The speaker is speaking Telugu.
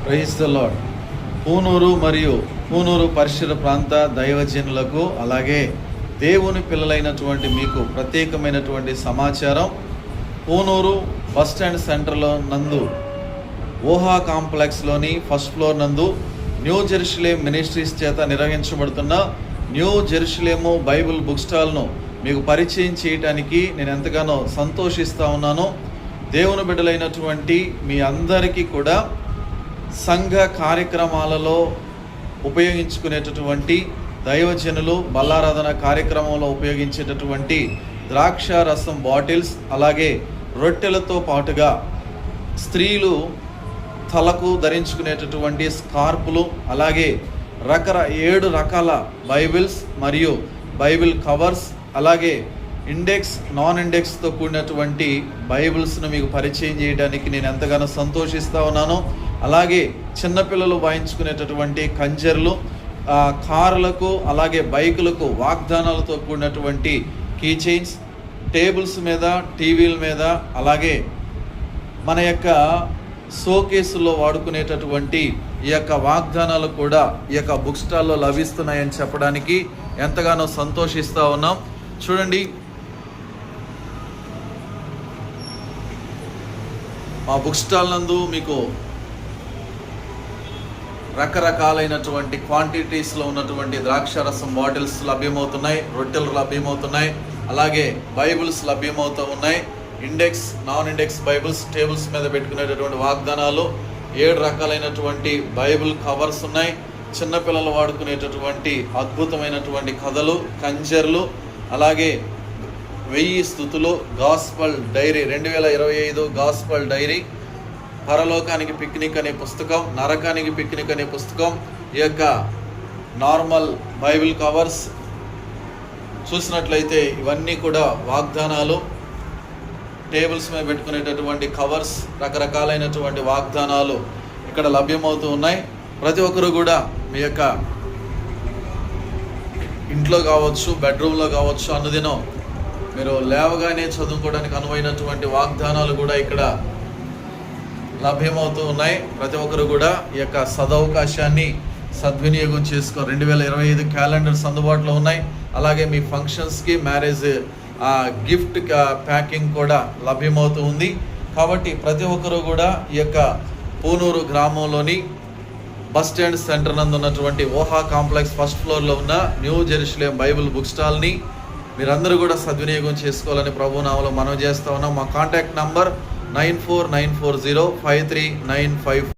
Praise the lord. పూనూరు మరియు పూనూరు పరిసర ప్రాంత దైవజనులకు అలాగే దేవుని పిల్లలైనటువంటి మీకు ప్రత్యేకమైనటువంటి సమాచారం. పూనూరు బస్ స్టాండ్ సెంటర్లో నందు ఓహా కాంప్లెక్స్లోని ఫస్ట్ ఫ్లోర్ నందు న్యూ జెరూసలేం మినిస్ట్రీస్ చేత నిర్వహించబడుతున్న న్యూ జెరూసలేము బైబిల్ బుక్ స్టాల్ను మీకు పరిచయం చేయటానికి నేను ఎంతగానో సంతోషిస్తూ ఉన్నాను. దేవుని బిడ్డలైనటువంటి మీ అందరికీ కూడా సంఘ కార్యక్రమాలలో ఉపయోగించుకునేటటువంటి దైవజనులు బల్లారాధన కార్యక్రమంలో ఉపయోగించేటటువంటి ద్రాక్ష రసం బాటిల్స్, అలాగే రొట్టెలతో పాటుగా స్త్రీలు తలకు ధరించుకునేటటువంటి స్కార్పులు, అలాగే 7 రకాల బైబిల్స్ మరియు బైబిల్ కవర్స్, అలాగే ఇండెక్స్ నాన్ ఇండెక్స్తో కూడినటువంటి బైబిల్స్ను మీకు పరిచయం చేయడానికి నేను ఎంతగానో సంతోషిస్తూ ఉన్నాను. అలాగే చిన్నపిల్లలు వాయించుకునేటటువంటి కంజర్లు, కార్లకు అలాగే బైకులకు వాగ్దానాలతో కూడినటువంటి కీ చైన్స్, టేబుల్స్ మీద టీవీల మీద, అలాగే మన యొక్క షోకేసులో వాడుకునేటటువంటి ఈ యొక్క వాగ్దానాలు కూడా ఈ యొక్క బుక్ స్టాల్లో లభిస్తున్నాయని చెప్పడానికి ఎంతగానో సంతోషిస్తూ ఉన్నాం. చూడండి, మా బుక్ స్టాల్ నందు మీకు రకరకాలైనటువంటి క్వాంటిటీస్లో ఉన్నటువంటి ద్రాక్షారసం బాటిల్స్ లభ్యమవుతున్నాయి, రొట్టెలు లభ్యమవుతున్నాయి, అలాగే బైబిల్స్ లభ్యమవుతూ ఉన్నాయి. Index non index Bibles, tables మీద పెట్టుకునేటటువంటి వాగ్దానాలు, 7 రకాలైనటువంటి బైబిల్ కవర్స్ ఉన్నాయి. చిన్నపిల్లలు వాడుకునేటటువంటి అద్భుతమైనటువంటి కథలు, కంజర్లు, అలాగే 1000 స్తుతులు, గాస్పల్ డైరీ 2025 గాస్పల్ డైరీ, పరలోకానికి పిక్నిక్ అనే పుస్తకం, నరకానికి పిక్నిక్ అనే పుస్తకం, ఈ యొక్క నార్మల్ బైబిల్ కవర్స్ చూసినట్లయితే ఇవన్నీ కూడా వాగ్దానాలు. టేబుల్స్ మీద పెట్టుకునేటటువంటి కవర్స్, రకరకాలైనటువంటి వాగ్దానాలు ఇక్కడ లభ్యమవుతూ ఉన్నాయి. ప్రతి ఒక్కరు కూడా మీ యొక్క ఇంట్లో కావచ్చు, బెడ్రూమ్లో కావచ్చు, అనుదినం మీరు లేవగానే చదువుకోవడానికి అనువైనటువంటి వాగ్దానాలు కూడా ఇక్కడ లభ్యమవుతూ ఉన్నాయి. ప్రతి ఒక్కరు కూడా ఈ యొక్క సదవకాశాన్ని సద్వినియోగం చేసుకో. 2025 క్యాలెండర్స్ అందుబాటులో ఉన్నాయి. అలాగే మీ ఫంక్షన్స్కి, మ్యారేజ్ గిఫ్ట్ ప్యాకింగ్ కూడా లభ్యమవుతూ ఉంది. కాబట్టి ప్రతి ఒక్కరు కూడా ఈ యొక్క పూనూరు గ్రామంలోని బస్ స్టాండ్ సెంటర్ నందు ఉన్నటువంటి ఓహా కాంప్లెక్స్ ఫస్ట్ ఫ్లోర్లో ఉన్న న్యూ జెరూసలేం బైబిల్ బుక్ స్టాల్ని మీరందరూ కూడా సద్వినియోగం చేసుకోవాలని ప్రభునామములో మనవి చేస్తూ ఉన్నాం. మా కాంటాక్ట్ నంబర్ 9494053955.